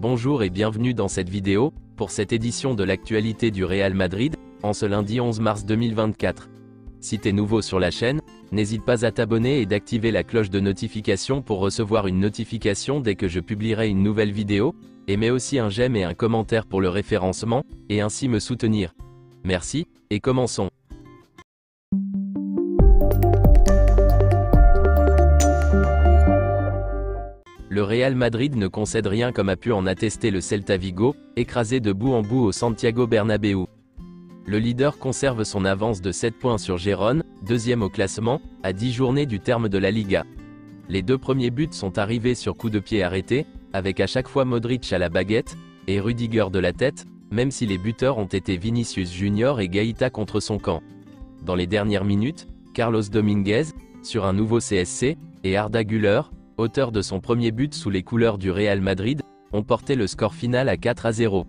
Bonjour et bienvenue dans cette vidéo, pour cette édition de l'actualité du Real Madrid, en ce lundi 11 mars 2024. Si t'es nouveau sur la chaîne, n'hésite pas à t'abonner et d'activer la cloche de notification pour recevoir une notification dès que je publierai une nouvelle vidéo, et mets aussi un j'aime et un commentaire pour le référencement, et ainsi me soutenir. Merci, et commençons. Le Real Madrid ne concède rien comme a pu en attester le Celta Vigo, écrasé de bout en bout au Santiago Bernabéu. Le leader conserve son avance de 7 points sur Gérone, deuxième au classement, à 10 journées du terme de la Liga. Les deux premiers buts sont arrivés sur coup de pied arrêté, avec à chaque fois Modric à la baguette, et Rudiger de la tête, même si les buteurs ont été Vinicius Junior et Guaita contre son camp. Dans les dernières minutes, Carlos Dominguez, sur un nouveau CSC, et Arda Güler, auteur de son premier but sous les couleurs du Real Madrid, ont porté le score final à 4-0.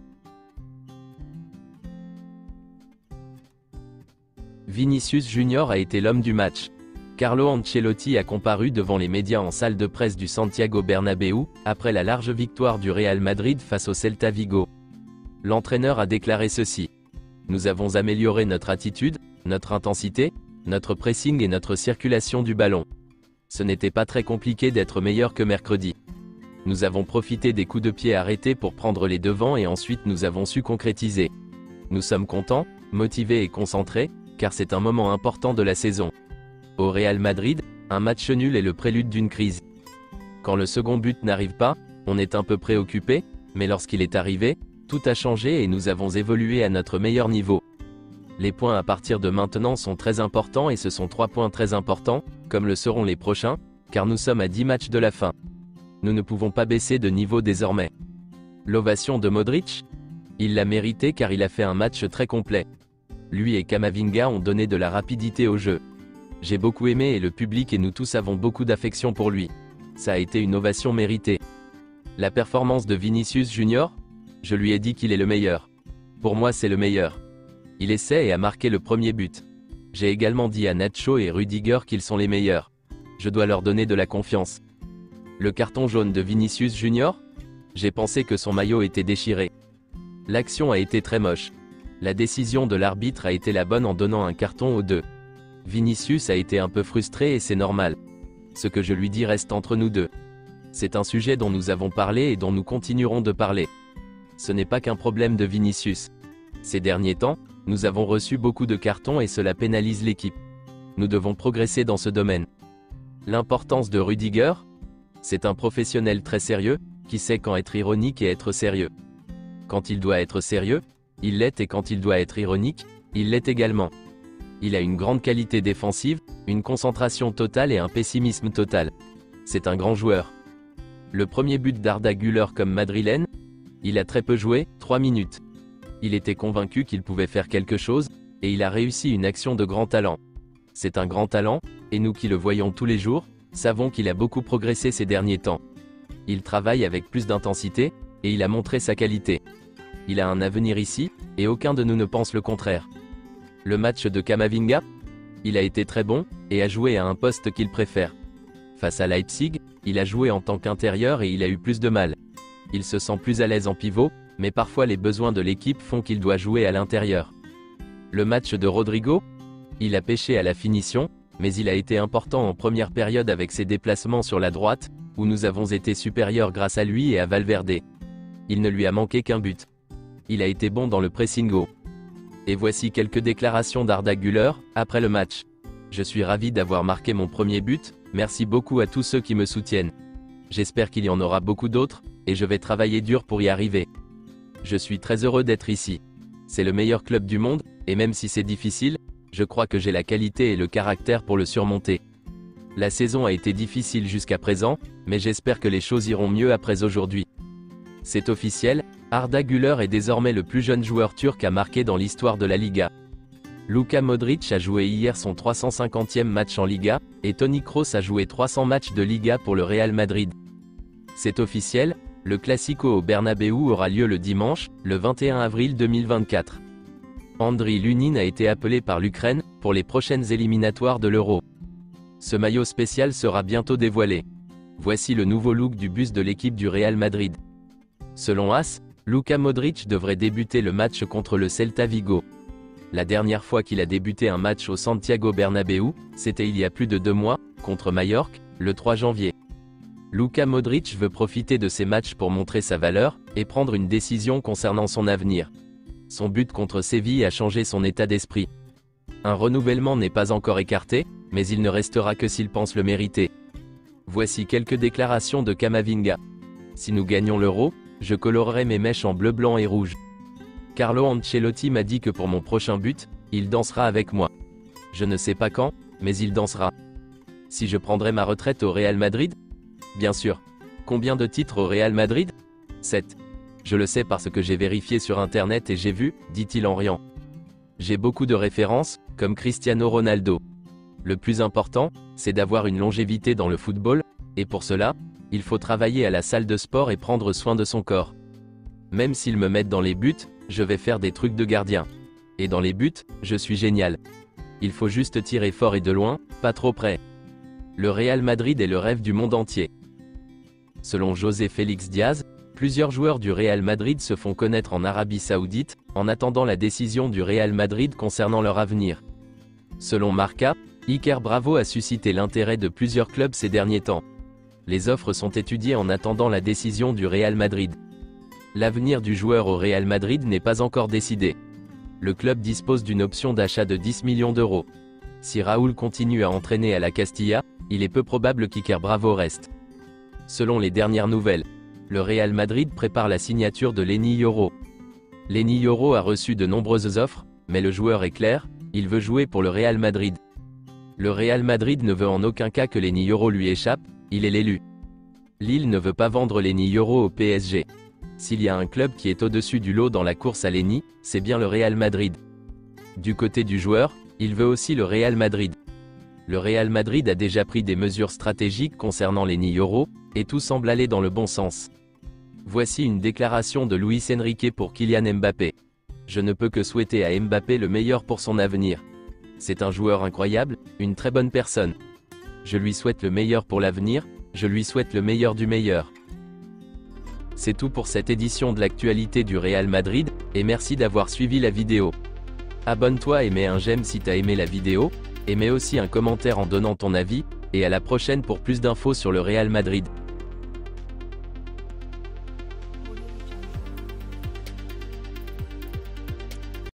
Vinicius Junior a été l'homme du match. Carlo Ancelotti a comparu devant les médias en salle de presse du Santiago Bernabéu, après la large victoire du Real Madrid face au Celta Vigo. L'entraîneur a déclaré ceci: « Nous avons amélioré notre attitude, notre intensité, notre pressing et notre circulation du ballon. Ce n'était pas très compliqué d'être meilleur que mercredi. Nous avons profité des coups de pied arrêtés pour prendre les devants et ensuite nous avons su concrétiser. Nous sommes contents, motivés et concentrés, car c'est un moment important de la saison. Au Real Madrid, un match nul est le prélude d'une crise. Quand le second but n'arrive pas, on est un peu préoccupé, mais lorsqu'il est arrivé, tout a changé et nous avons évolué à notre meilleur niveau. Les points à partir de maintenant sont très importants et ce sont 3 points très importants, comme le seront les prochains, car nous sommes à 10 matchs de la fin. Nous ne pouvons pas baisser de niveau désormais. » L'ovation de Modric? Il l'a mérité car il a fait un match très complet. Lui et Camavinga ont donné de la rapidité au jeu. J'ai beaucoup aimé et le public et nous tous avons beaucoup d'affection pour lui. Ça a été une ovation méritée. La performance de Vinicius Junior? Je lui ai dit qu'il est le meilleur. Pour moi c'est le meilleur. Il essaie et a marqué le premier but. J'ai également dit à Nacho et Rudiger qu'ils sont les meilleurs. Je dois leur donner de la confiance. Le carton jaune de Vinicius Junior? J'ai pensé que son maillot était déchiré. L'action a été très moche. La décision de l'arbitre a été la bonne en donnant un carton aux deux. Vinicius a été un peu frustré et c'est normal. Ce que je lui dis reste entre nous deux. C'est un sujet dont nous avons parlé et dont nous continuerons de parler. Ce n'est pas qu'un problème de Vinicius. Ces derniers temps, nous avons reçu beaucoup de cartons et cela pénalise l'équipe. Nous devons progresser dans ce domaine. L'importance de Rudiger? C'est un professionnel très sérieux, qui sait quand être ironique et être sérieux. Quand il doit être sérieux, il l'est et quand il doit être ironique, il l'est également. Il a une grande qualité défensive, une concentration totale et un pessimisme total. C'est un grand joueur. Le premier but d'Arda Güler comme madrilène? Il a très peu joué, 3 minutes. Il était convaincu qu'il pouvait faire quelque chose, et il a réussi une action de grand talent. C'est un grand talent, et nous qui le voyons tous les jours, savons qu'il a beaucoup progressé ces derniers temps. Il travaille avec plus d'intensité, et il a montré sa qualité. Il a un avenir ici, et aucun de nous ne pense le contraire. Le match de Camavinga? Il a été très bon, et a joué à un poste qu'il préfère. Face à Leipzig, il a joué en tant qu'intérieur et il a eu plus de mal. Il se sent plus à l'aise en pivot, mais parfois les besoins de l'équipe font qu'il doit jouer à l'intérieur. Le match de Rodrigo? Il a pêché à la finition, mais il a été important en première période avec ses déplacements sur la droite, où nous avons été supérieurs grâce à lui et à Valverde. Il ne lui a manqué qu'un but. Il a été bon dans le pressing haut. Et voici quelques déclarations d'Arda Güler, après le match. « Je suis ravi d'avoir marqué mon premier but, merci beaucoup à tous ceux qui me soutiennent. J'espère qu'il y en aura beaucoup d'autres, et je vais travailler dur pour y arriver. Je suis très heureux d'être ici. C'est le meilleur club du monde, et même si c'est difficile, je crois que j'ai la qualité et le caractère pour le surmonter. La saison a été difficile jusqu'à présent, mais j'espère que les choses iront mieux après aujourd'hui. » C'est officiel, Arda Güler est désormais le plus jeune joueur turc à marquer dans l'histoire de la Liga. Luka Modric a joué hier son 350e match en Liga, et Toni Kroos a joué 300 matchs de Liga pour le Real Madrid. C'est officiel, le Classico au Bernabéu aura lieu le dimanche, le 21 avril 2024. Andriy Lunin a été appelé par l'Ukraine, pour les prochaines éliminatoires de l'Euro. Ce maillot spécial sera bientôt dévoilé. Voici le nouveau look du bus de l'équipe du Real Madrid. Selon AS, Luka Modric devrait débuter le match contre le Celta Vigo. La dernière fois qu'il a débuté un match au Santiago Bernabéu, c'était il y a plus de 2 mois, contre Majorque, le 3 janvier. Luka Modric veut profiter de ces matchs pour montrer sa valeur, et prendre une décision concernant son avenir. Son but contre Séville a changé son état d'esprit. Un renouvellement n'est pas encore écarté, mais il ne restera que s'il pense le mériter. Voici quelques déclarations de Camavinga. Si nous gagnons l'Euro, je colorerai mes mèches en bleu, blanc et rouge. Carlo Ancelotti m'a dit que pour mon prochain but, il dansera avec moi. Je ne sais pas quand, mais il dansera. Si je prendrai ma retraite au Real Madrid? Bien sûr. Combien de titres au Real Madrid? 7. Je le sais parce que j'ai vérifié sur internet et j'ai vu, dit-il en riant. J'ai beaucoup de références, comme Cristiano Ronaldo. Le plus important, c'est d'avoir une longévité dans le football, et pour cela, il faut travailler à la salle de sport et prendre soin de son corps. Même s'ils me mettent dans les buts, je vais faire des trucs de gardien. Et dans les buts, je suis génial. Il faut juste tirer fort et de loin, pas trop près. Le Real Madrid est le rêve du monde entier. Selon José Félix Diaz, plusieurs joueurs du Real Madrid se font connaître en Arabie Saoudite, en attendant la décision du Real Madrid concernant leur avenir. Selon Marca, Iker Bravo a suscité l'intérêt de plusieurs clubs ces derniers temps. Les offres sont étudiées en attendant la décision du Real Madrid. L'avenir du joueur au Real Madrid n'est pas encore décidé. Le club dispose d'une option d'achat de 10 millions d'euros. Si Raúl continue à entraîner à la Castilla, il est peu probable qu'Iker Bravo reste. Selon les dernières nouvelles, le Real Madrid prépare la signature de Leny Yoro. Leny Yoro a reçu de nombreuses offres, mais le joueur est clair, il veut jouer pour le Real Madrid. Le Real Madrid ne veut en aucun cas que Leny Yoro lui échappe, il est l'élu. Lille ne veut pas vendre Leny Yoro au PSG. S'il y a un club qui est au-dessus du lot dans la course à Leny, c'est bien le Real Madrid. Du côté du joueur, il veut aussi le Real Madrid. Le Real Madrid a déjà pris des mesures stratégiques concernant Leny Yoro, et tout semble aller dans le bon sens. Voici une déclaration de Luis Enrique pour Kylian Mbappé. Je ne peux que souhaiter à Mbappé le meilleur pour son avenir. C'est un joueur incroyable, une très bonne personne. Je lui souhaite le meilleur pour l'avenir, je lui souhaite le meilleur du meilleur. C'est tout pour cette édition de l'actualité du Real Madrid, et merci d'avoir suivi la vidéo. Abonne-toi et mets un j'aime si t'as aimé la vidéo, et mets aussi un commentaire en donnant ton avis, et à la prochaine pour plus d'infos sur le Real Madrid.